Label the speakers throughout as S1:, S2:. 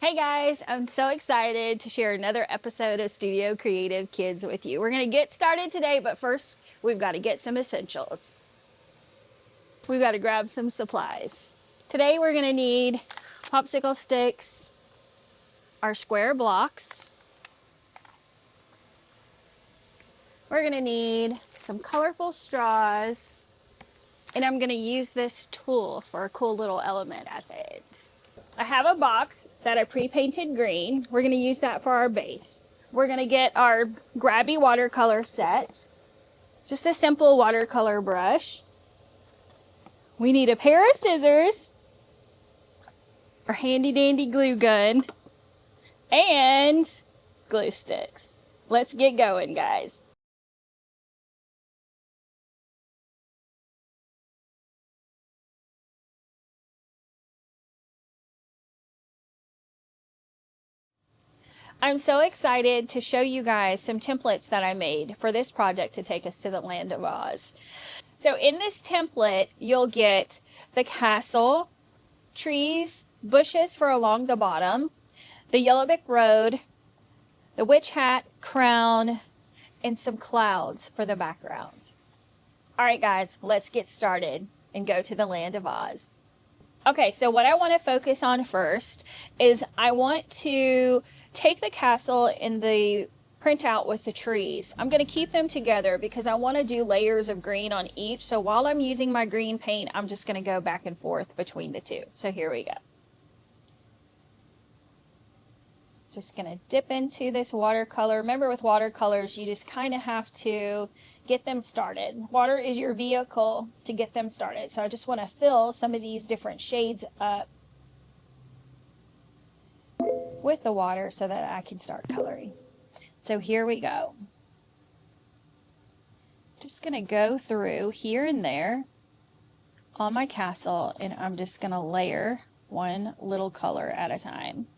S1: Hey guys, I'm so excited to share another episode of Studio Creative Kids with you. We're going to get started today, but first we've got to get some essentials. We've got to grab some supplies. Today we're going to need popsicle sticks, our square blocks. We're going to need some colorful straws, and I'm going to use this tool for a cool little element at the end. I have a box that I pre-painted green. We're going to use that for our base. We're going to get our grabby watercolor set. Just a simple watercolor brush. We need a pair of scissors, our handy dandy glue gun, and glue sticks. Let's get going, guys. I'm so excited to show you guys some templates that I made for this project to take us to the Land of Oz. So in this template, you'll get the castle, trees, bushes for along the bottom, the yellow brick road, the witch hat, crown, and some clouds for the backgrounds. All right, guys, let's get started and go to the Land of Oz. Okay, so what I want to focus on first is I want to take the castle and the printout with the trees. I'm going to keep them together because I want to do layers of green on each. So while I'm using my green paint, I'm just going to go back and forth between the two. So here we go. Just going to dip into this watercolor. Remember, with watercolors, you just kind of have to get them started. Water is your vehicle to get them started. So I just want to fill some of these different shades up with the water so that I can start coloring. So here we go. Just going to go through here and there on my castle, and I'm just going to layer one little color at a time.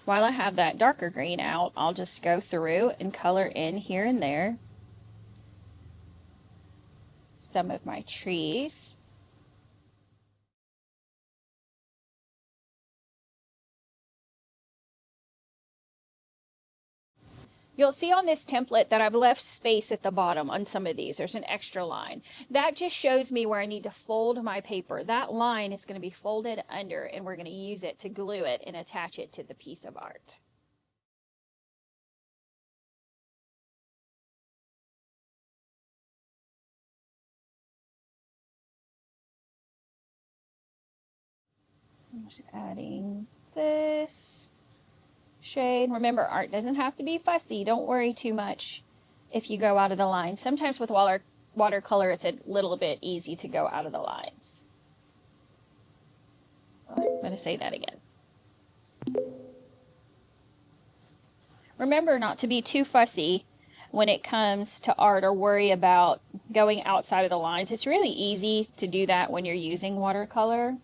S1: While I have that darker green out, I'll just go through and color in here and there some of my trees. You'll see on this template that I've left space at the bottom on some of these. There's an extra line. That just shows me where I need to fold my paper. That line is going to be folded under, and we're going to use it to glue it and attach it to the piece of art. I'm just adding this shade. Remember, art doesn't have to be fussy. Don't worry too much if you go out of the line. Sometimes with watercolor, it's a little bit easy to go out of the lines. I'm going to say that again. Remember not to be too fussy when it comes to art or worry about going outside of the lines. It's really easy to do that when you're using watercolor,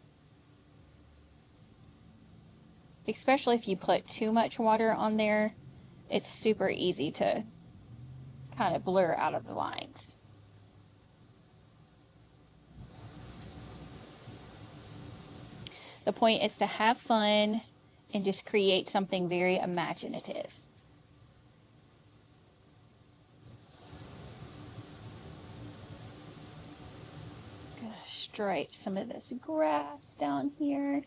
S1: especially if you put too much water on there. It's super easy to kind of blur out of the lines. The point is to have fun and just create something very imaginative. I'm gonna stripe some of this grass down here.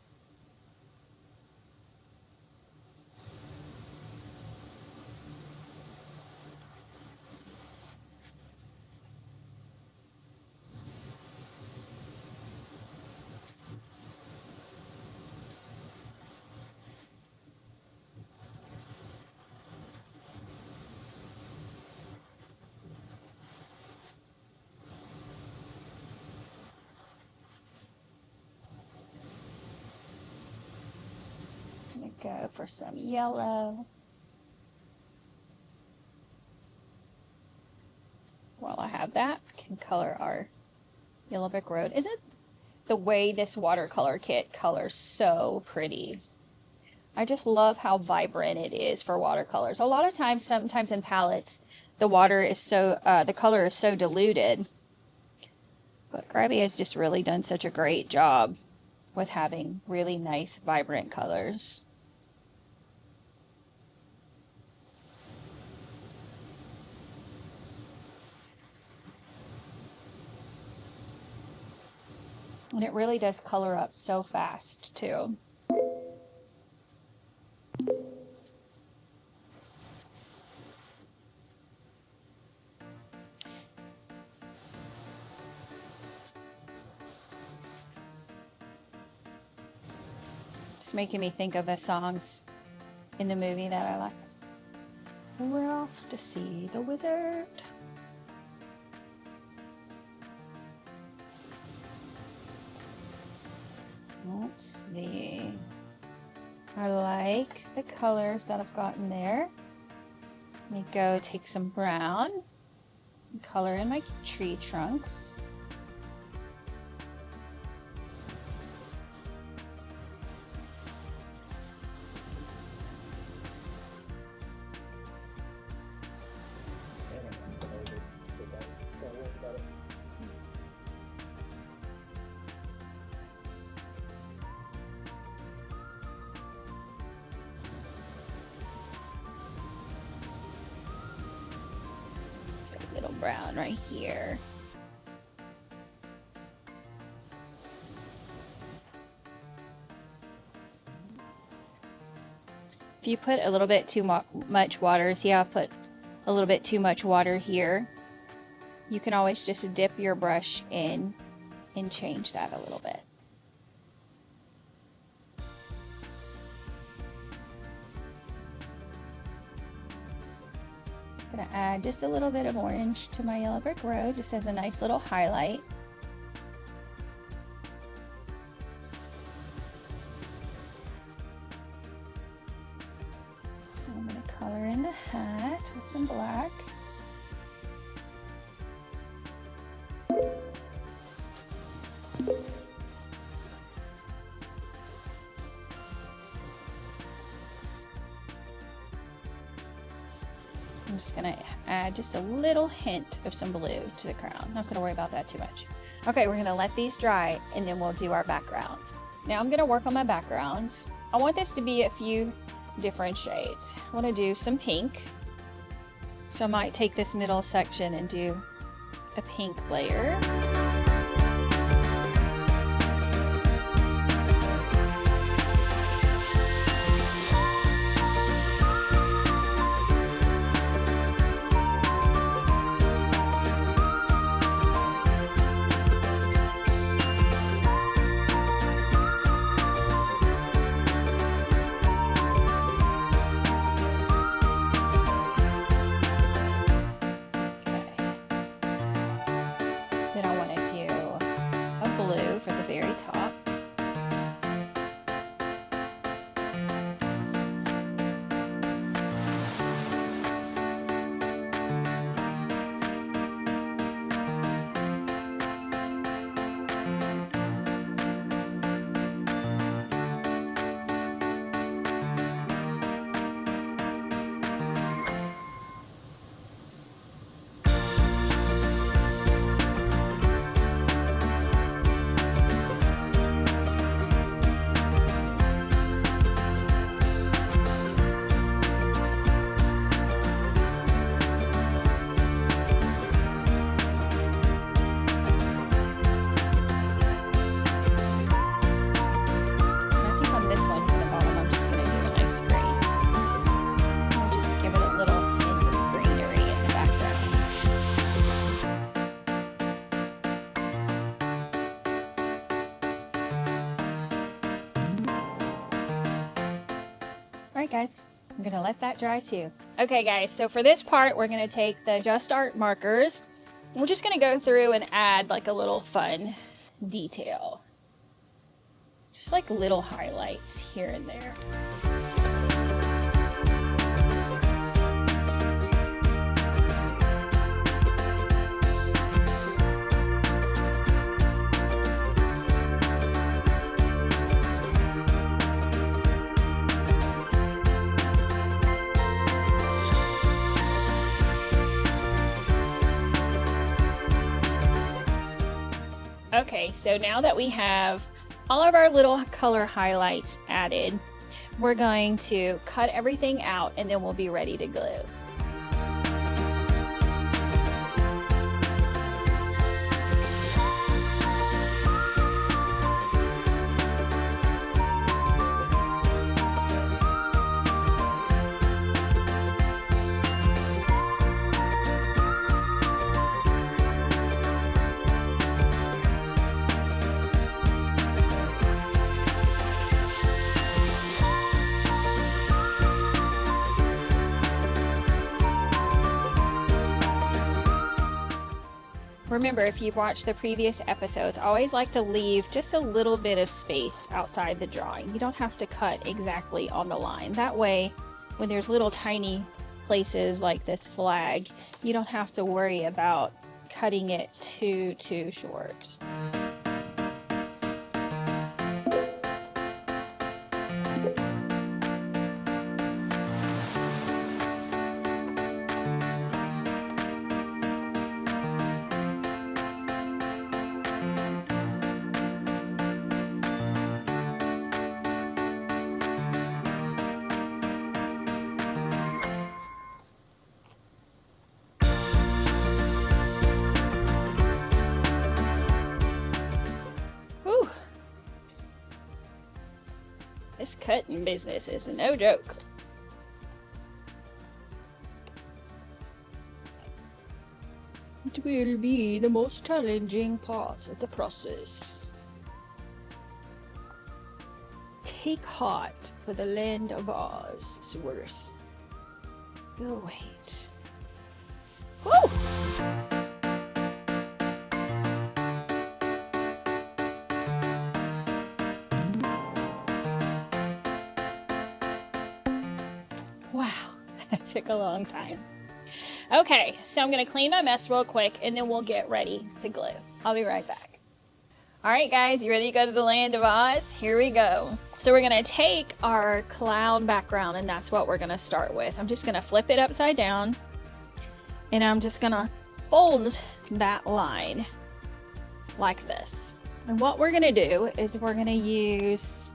S1: I'm gonna go for some yellow. While I have that, can color our Yellow Brick Road. Isn't the way this watercolor kit colors so pretty? I just love how vibrant it is for watercolors. A lot of times, sometimes in palettes, the water is so, the color is so diluted. But Grabby has just really done such a great job with having really nice, vibrant colors. And it really does color up so fast, too. It's making me think of the songs in the movie that I liked. We're off to see the wizard. Let's see. I like the colors that I've gotten there. Let me go take some brown and color in my tree trunks. Little brown right here. If you put a little bit too much water, see how I put a little bit too much water here, you can always just dip your brush in and change that a little bit. I'm gonna add just a little bit of orange to my Yellow Brick Road, just as a nice little highlight. I'm gonna color in the hat with some black. I'm just gonna add just a little hint of some blue to the crown. Not gonna worry about that too much. Okay, we're gonna let these dry and then we'll do our backgrounds. Now I'm gonna work on my backgrounds. I want this to be a few different shades. I wanna do some pink. So I might take this middle section and do a pink layer. Blue for the very top. Alright guys, I'm gonna let that dry too. Okay guys, so for this part we're gonna take the Just Art markers. We're just gonna go through and add like a little fun detail. Just like little highlights here and there. Okay, so now that we have all of our little color highlights added, we're going to cut everything out and then we'll be ready to glue. Remember, if you've watched the previous episodes, I always like to leave just a little bit of space outside the drawing. You don't have to cut exactly on the line. That way, when there's little tiny places like this flag, you don't have to worry about cutting it too short. This cutting business is no joke. It will be the most challenging part of the process. Take heart, for the land of Oz is worth the wait. Woo! Wow, that took a long time. Okay, so I'm gonna clean my mess real quick and then we'll get ready to glue. I'll be right back. All right, guys, you ready to go to the land of Oz? Here we go. So we're gonna take our cloud background and that's what we're gonna start with. I'm just gonna flip it upside down and I'm just gonna fold that line like this. And what we're gonna do is we're gonna use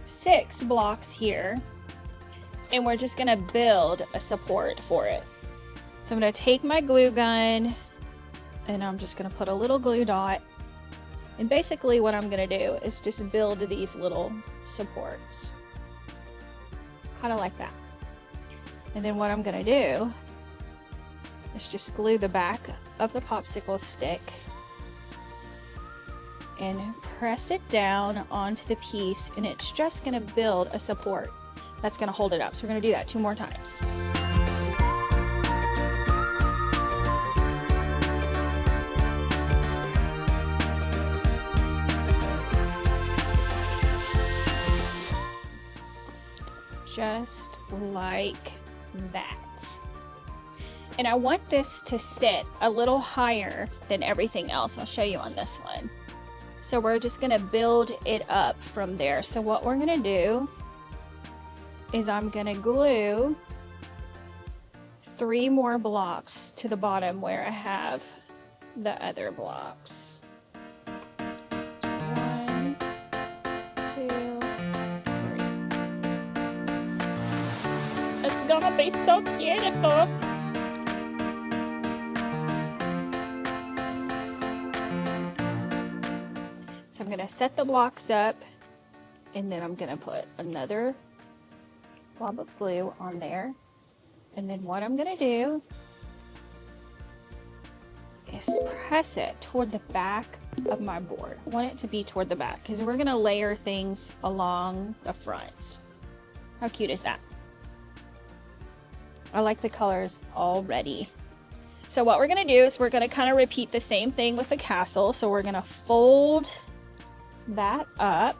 S1: 6 blocks here and we're just gonna build a support for it. So I'm gonna take my glue gun and I'm just gonna put a little glue dot. And basically what I'm gonna do is just build these little supports. Kind of like that. And then what I'm gonna do is just glue the back of the popsicle stick and press it down onto the piece, and it's just gonna build a support that's gonna hold it up. So we're gonna do that 2 more times. Just like that. And I want this to sit a little higher than everything else. I'll show you on this one. So we're just gonna build it up from there. So what we're gonna do is I'm gonna glue 3 more blocks to the bottom where I have the other blocks. 1, 2, 3. It's gonna be so beautiful. So I'm gonna set the blocks up and then I'm gonna put another blob of glue on there. And then what I'm gonna do is press it toward the back of my board. I want it to be toward the back because we're gonna layer things along the front. How cute is that? I like the colors already. So what we're gonna do is we're gonna kind of repeat the same thing with the castle. So we're gonna fold that up.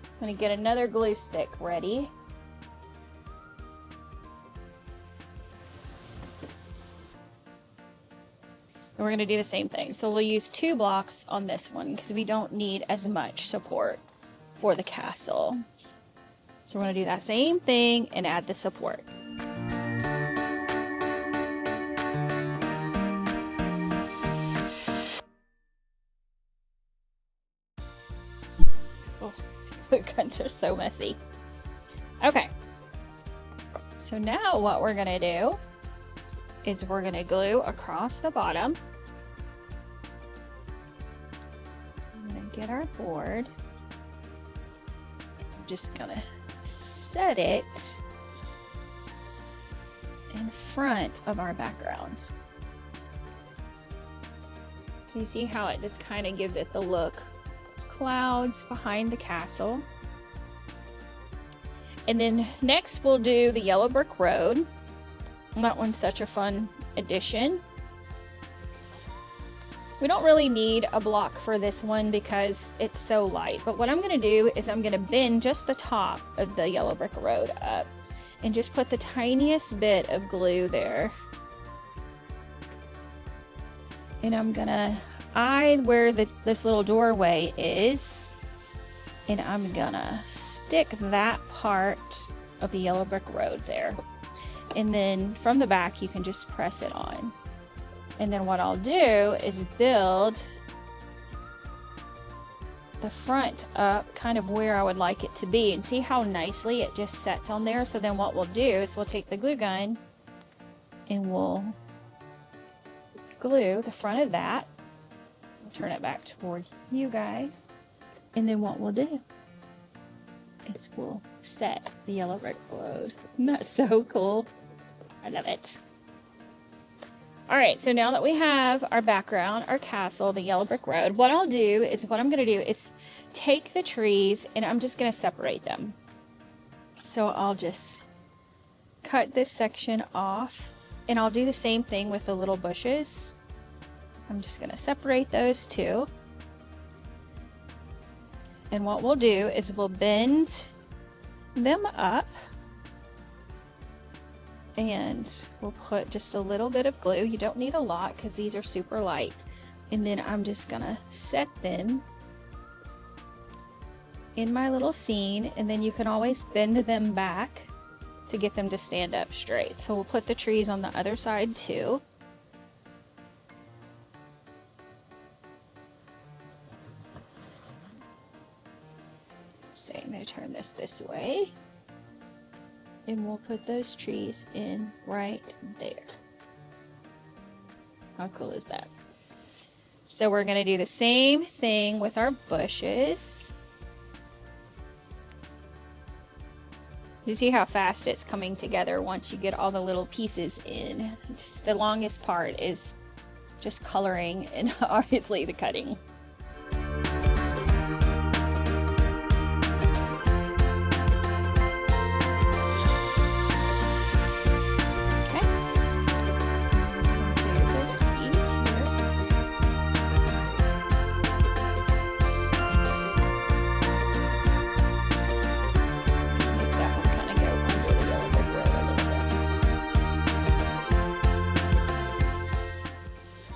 S1: I'm gonna get another glue stick ready. And we're gonna do the same thing. So we'll use 2 blocks on this one because we don't need as much support for the castle. So we're gonna do that same thing and add the support. Oh, glue guns are so messy. Okay. So now what we're gonna do is we're gonna glue across the bottom. I'm gonna get our board. I'm just gonna set it in front of our background. So you see how it just kind of gives it the look of clouds behind the castle. And then next we'll do the yellow brick road. That one's such a fun addition. We don't really need a block for this one because it's so light. But what I'm gonna do is I'm gonna bend just the top of the yellow brick road up and just put the tiniest bit of glue there. And I'm gonna eye where this little doorway is, and I'm gonna stick that part of the yellow brick road there. And then from the back, you can just press it on. And then what I'll do is build the front up kind of where I would like it to be, and see how nicely it just sets on there. So then what we'll do is we'll take the glue gun and we'll glue the front of that. I'll turn it back toward you guys. And then what we'll do is we'll set the yellow brick road. Isn't that so cool? I love it. All right, so now that we have our background, our castle, the yellow brick road, what I'm gonna do is take the trees and I'm just gonna separate them. So I'll just cut this section off, and I'll do the same thing with the little bushes. I'm just gonna separate those two. And what we'll do is we'll bend them up, and we'll put just a little bit of glue. You don't need a lot because these are super light. And then I'm just gonna set them in my little scene, and then you can always bend them back to get them to stand up straight. So we'll put the trees on the other side too. So I'm gonna turn this way. And we'll put those trees in right there. How cool is that? So we're gonna do the same thing with our bushes. You see how fast it's coming together once you get all the little pieces in. Just the longest part is just coloring and obviously the cutting.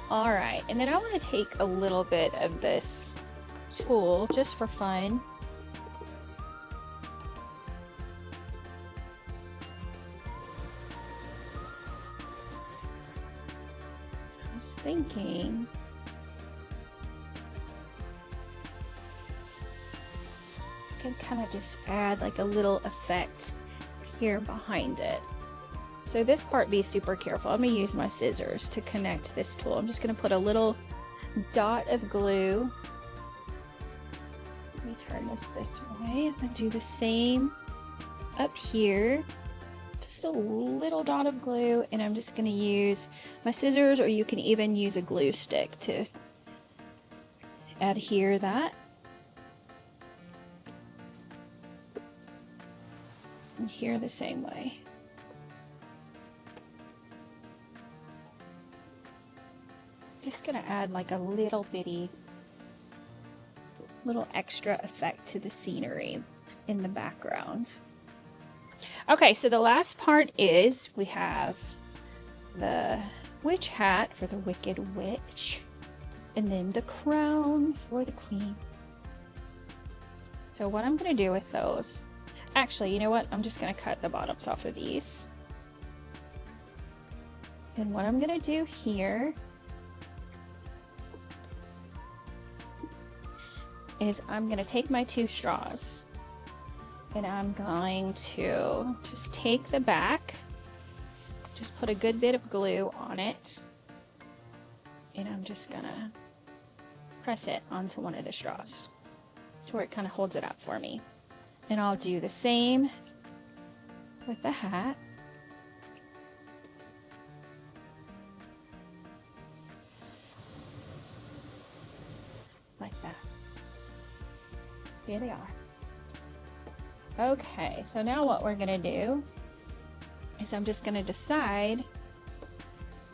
S1: All right, and then I want to take a little bit of this tool just for fun. I was thinking I can kind of just add like a little effect here behind it. So this part, be super careful. I'm gonna use my scissors to connect this tool. I'm just gonna put a little dot of glue. Let me turn this way. I'm gonna do the same up here. Just a little dot of glue, and I'm just gonna use my scissors, or you can even use a glue stick to adhere that. And here the same way. Just gonna add like a little bitty, little extra effect to the scenery in the background. Okay, so the last part is we have the witch hat for the Wicked Witch, and then the crown for the queen. So what I'm gonna do with those, actually, you know what? I'm just gonna cut the bottoms off of these. And what I'm gonna do here is I'm going to take my 2 straws and I'm going to just take the back, just put a good bit of glue on it, and I'm just going to press it onto one of the straws to where it kind of holds it up for me. And I'll do the same with the hat. Like that. Here they are. Okay, so now what we're gonna do is I'm just gonna decide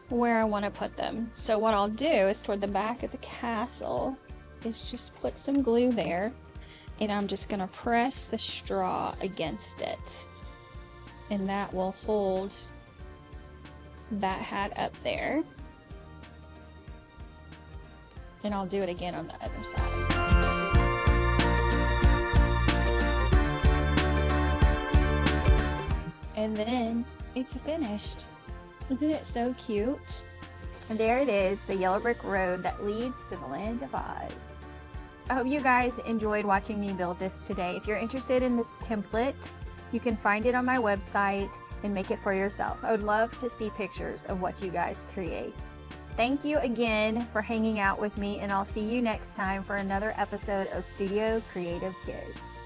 S1: where I want to put them. So what I'll do is toward the back of the castle is just put some glue there, and I'm just gonna press the straw against it, and that will hold that hat up there. And I'll do it again on the other side. And then it's finished. Isn't it so cute? And there it is, the yellow brick road that leads to the Land of Oz. I hope you guys enjoyed watching me build this today. If you're interested in the template, you can find it on my website and make it for yourself. I would love to see pictures of what you guys create. Thank you again for hanging out with me, and I'll see you next time for another episode of Studio Creative Kids.